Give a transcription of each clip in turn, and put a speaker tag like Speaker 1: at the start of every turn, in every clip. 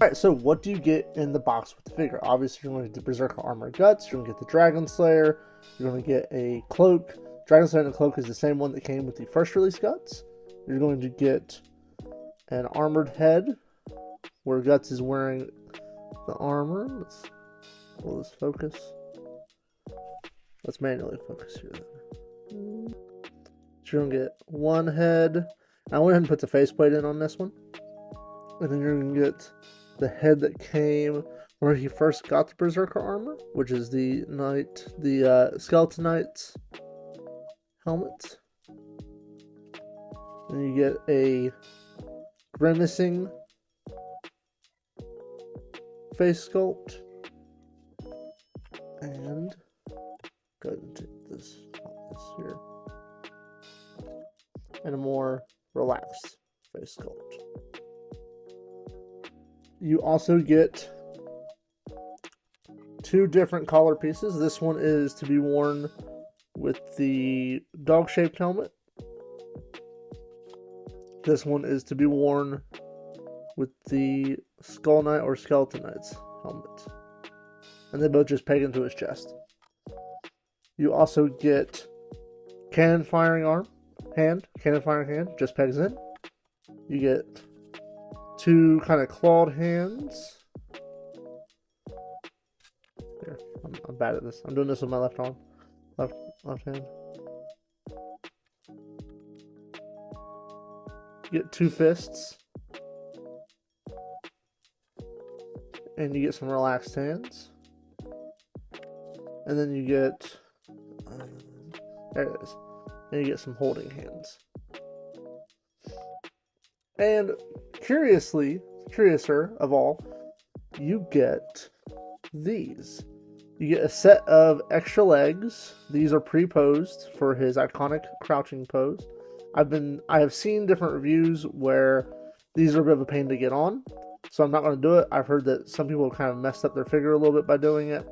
Speaker 1: Alright, so what do you get in the box with the figure? Obviously, you're going to get the Berserker armor guts, you're going to get the Dragon Slayer, you're going to get a cloak. Dragon Slayer and the cloak is the same one that came with the first release guts. You're going to get an armored head, where Guts is wearing the armor. Will this focus? Let's manually focus here then. So you're going to get one head. I went ahead and put the faceplate in on this one. And then you're going to get the head that came where he first got the Berserker armor, which is the Skeleton Knight's helmet. Then you get a grimacing face sculpt. And go ahead and take this here. And a more relaxed face sculpt. You also get two different collar pieces. This one is to be worn with the dog-shaped helmet. This one is to be worn with the Skull Knight or Skeleton Knight's helmet. And they both just peg into his chest. You also get cannon firing hand, just pegs in. You get two kind of clawed hands. Here, I'm bad at this. I'm doing this with my left arm. Left hand. You get two fists. And you get some relaxed hands. And then you get... there it is. And you get some holding hands. And curiouser of all, you get these. You get a set of extra legs. These are pre-posed for his iconic crouching pose. I have seen different reviews where these are a bit of a pain to get on, so I'm not going to do it. I've heard that some people kind of messed up their figure a little bit by doing it.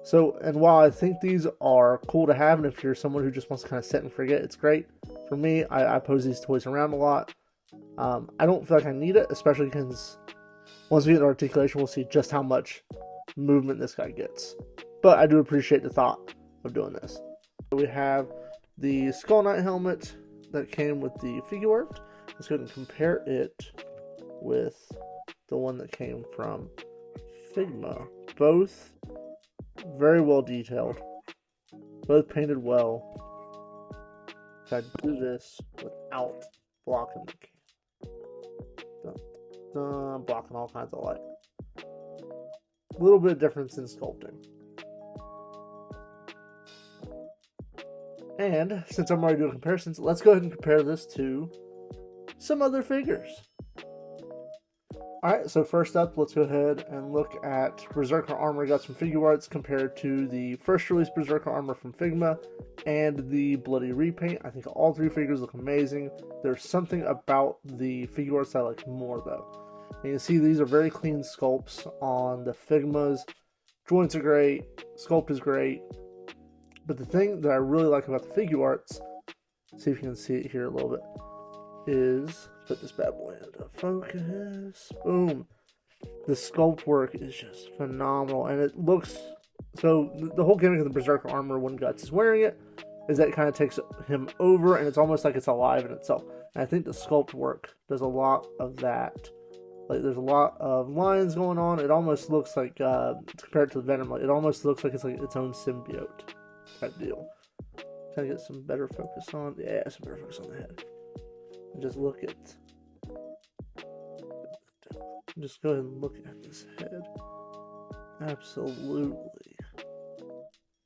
Speaker 1: So, and while I think these are cool to have, and if you're someone who just wants to kind of sit and forget, it's great. For me, I pose these toys around a lot. I don't feel like I need it, especially because once we get the articulation, we'll see just how much movement this guy gets. But I do appreciate the thought of doing this. So we have the Skull Knight helmet that came with the Figuart. Let's go ahead and compare it with the one that came from Figma. Both very well detailed. Both painted well. So I do this without blocking the camera. Blocking all kinds of light. A little bit of difference in sculpting. And since I'm already doing comparisons, let's go ahead and compare this to some other figures. Alright, so first up, let's go ahead and look at Berserker armor guts from Figuarts compared to the first release Berserker armor from Figma and the Bloody Repaint. I think all three figures look amazing. There's something about the Figuarts I like more though. And you can see these are very clean sculpts on the Figmas. Joints are great, sculpt is great. But the thing that I really like about the Figuarts, see if you can see it here a little bit, is, put this bad boy into focus, boom. The sculpt work is just phenomenal, and it looks, so the whole gimmick of the Berserker armor when Guts is wearing it, is that it kind of takes him over, and it's almost like it's alive in itself. And I think the sculpt work does a lot of that. Like, there's a lot of lines going on. It almost looks like, compared to the Venom, like, it almost looks like it's like its own symbiote type deal. Trying to get some better focus on, yeah, some better focus on the head. And just look at, just go ahead and look at this head. Absolutely.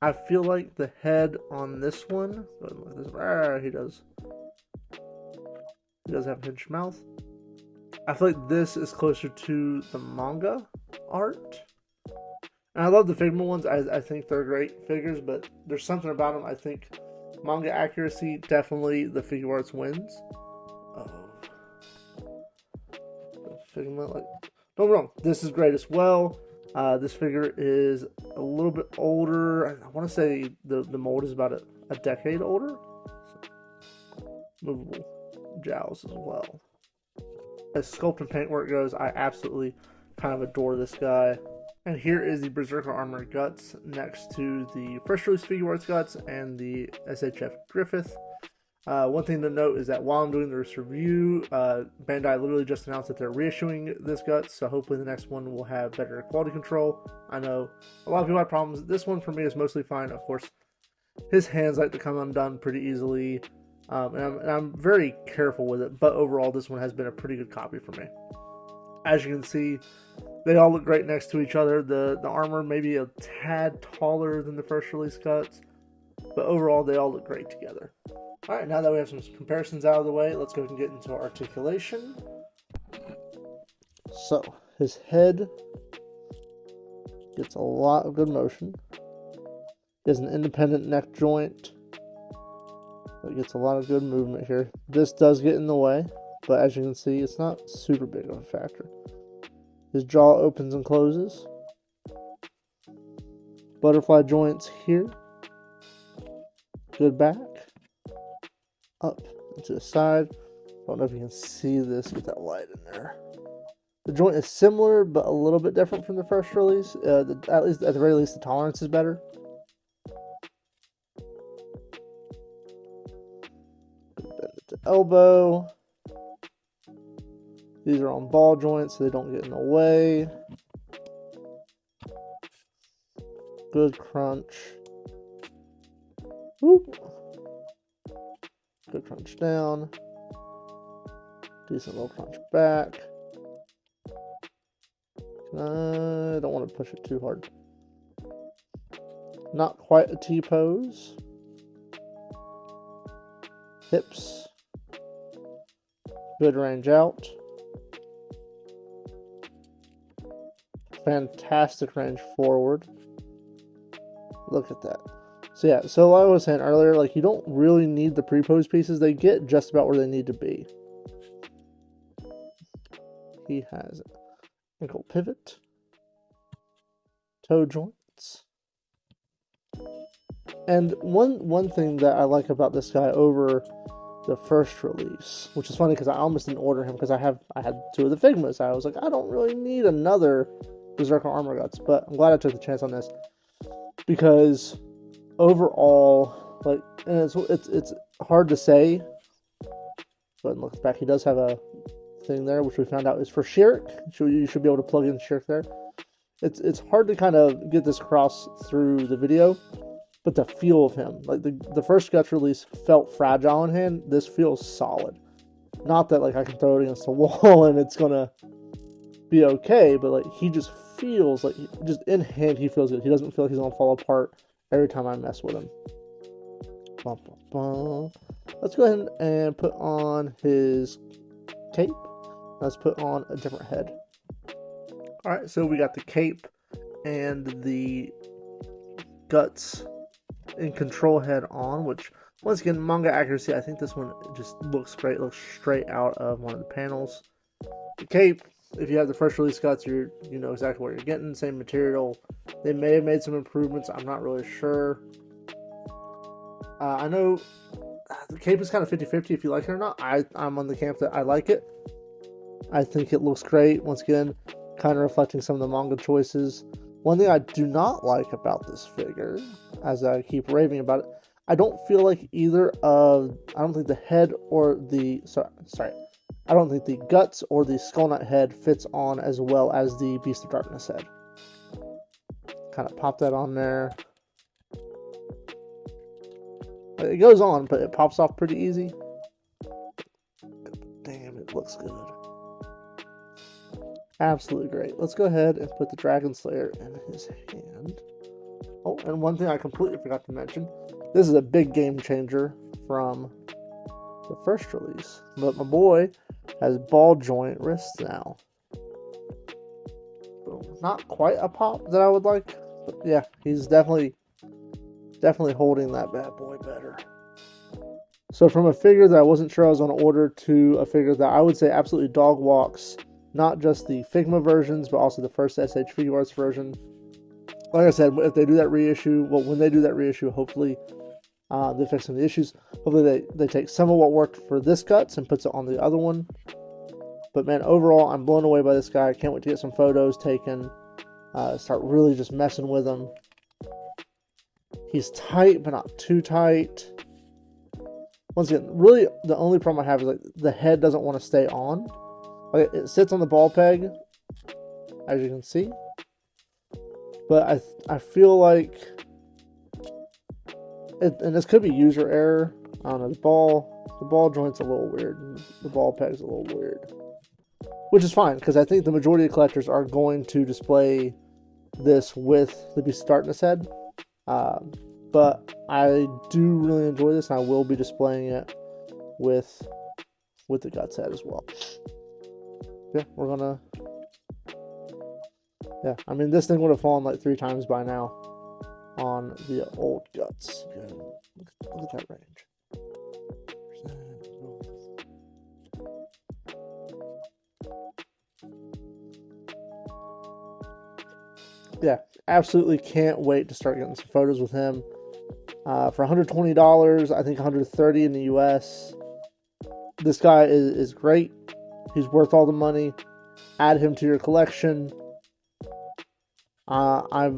Speaker 1: I feel like the head on this one, go ahead and look at this, he does have a hinged mouth. I feel like this is closer to the manga art. And I love the Figma ones. I think they're great figures, but there's something about them. I think manga accuracy, definitely the Figuarts wins. Figma, like, don't get me wrong, this is great as well. This figure is a little bit older. I want to say the mold is about a decade older. So, movable jowls as well. As sculpt and paint work goes, I absolutely kind of adore this guy. And here is the Berserker Armor Guts next to the first release Figuarts Guts and the SHF Griffith. One thing to note is that while I'm doing this review, Bandai literally just announced that they're reissuing this Guts, so hopefully the next one will have better quality control. I know a lot of people have problems. This one for me is mostly fine. Of course, his hands like to come undone pretty easily, and I'm very careful with it, but overall this one has been a pretty good copy for me. As you can see, they all look great next to each other. The armor may be a tad taller than the first release Guts, but overall they all look great together. Alright, now that we have some comparisons out of the way, let's go ahead and get into articulation. So, his head gets a lot of good motion. He has an independent neck joint. It gets a lot of good movement here. This does get in the way, but as you can see, it's not super big of a factor. His jaw opens and closes. Butterfly joints here. Good back. Up and to the side. I don't know if you can see this with that light in there. The joint is similar, but a little bit different from the first release. At the very least, the tolerance is better. Bend at the elbow. These are on ball joints, so they don't get in the way. Good crunch. Whoop. Good crunch down. Decent little crunch back. I don't want to push it too hard. Not quite a T-pose. Hips. Good range out. Fantastic range forward. Look at that. So yeah, so like I was saying earlier, like you don't really need the pre-pose pieces. They get just about where they need to be. He has ankle pivot, toe joints, and one thing that I like about this guy over the first release, which is funny because I almost didn't order him because I had two of the Figmas. I was like, I don't really need another Berserker Armor Guts, but I'm glad I took the chance on this because overall, like, and it's hard to say, but look back, he does have a thing there, which we found out is for Shirk. You should be able to plug in Shirk there. It's hard to kind of get this across through the video, but the feel of him, like the first Guts release felt fragile in hand. This feels solid. Not that like I can throw it against the wall and it's gonna be okay, but like he just feels like, just in hand, he feels good. He doesn't feel like he's gonna fall apart every time I mess with him. Let's go ahead and put on his cape. Let's put on a different head. Alright, so we got the cape and the Guts in control head on, which, once again, manga accuracy, I think this one just looks great. It looks straight out of one of the panels. The cape, if you have the first release Guts, you know exactly what you're getting. Same material. They may have made some improvements. I'm not really sure. I know the cape is kind of 50-50 if you like it or not. I'm on the camp that I like it. I think it looks great. Once again, kind of reflecting some of the manga choices. One thing I do not like about this figure, as I keep raving about it, I don't feel like I don't think the head or the, I don't think the Guts or the Skull Knight head fits on as well as the Beast of Darkness head. Kind of pop that on there. It goes on, but it pops off pretty easy. Damn, it looks good. Absolutely great. Let's go ahead and put the Dragon Slayer in his hand. Oh, and one thing I completely forgot to mention. This is a big game changer from the first release. But my boy has ball joint wrists now. Not quite a pop that I would like. But yeah, he's definitely holding that bad boy better. So from a figure that I wasn't sure I was going to order to a figure that I would say absolutely dog walks, not just the Figma versions, but also the first SH Figuarts version. Like I said, if they do that reissue, well, when they do that reissue, hopefully they fix some of the issues. Hopefully they take some of what worked for this Guts and puts it on the other one. But man, overall, I'm blown away by this guy. I can't wait to get some photos taken. Start really just messing with him. He's tight, but not too tight. Once again, really the only problem I have is like the head doesn't want to stay on. Like, it sits on the ball peg, as you can see. But I feel like, and this could be user error. I don't know, the ball joint's a little weird. The ball peg's a little weird. Which is fine, because I think the majority of collectors are going to display this with the Beast of Darkness head. But I do really enjoy this, and I will be displaying it with the Guts head as well. Yeah, we're gonna... Yeah, I mean, this thing would have fallen like 3 times by now on the old Guts. Look at that range. Yeah, absolutely can't wait to start getting some photos with him. For $120, I think $130 in the US. This guy is great. He's worth all the money. Add him to your collection. I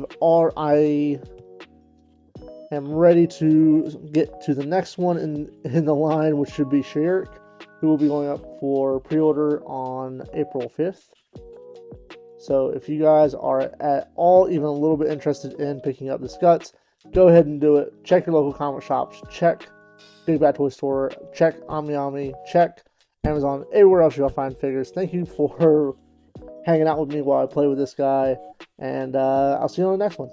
Speaker 1: am ready to get to the next one in the line, which should be Shirk, who will be going up for pre-order on April 5th. So if you guys are at all even a little bit interested in picking up this Guts, go ahead and do it. Check your local comic shops. Check Big Bad Toy Store. Check OmniAmi. Check Amazon. Everywhere else you'll find figures. Thank you for hanging out with me while I play with this guy. And I'll see you on the next one.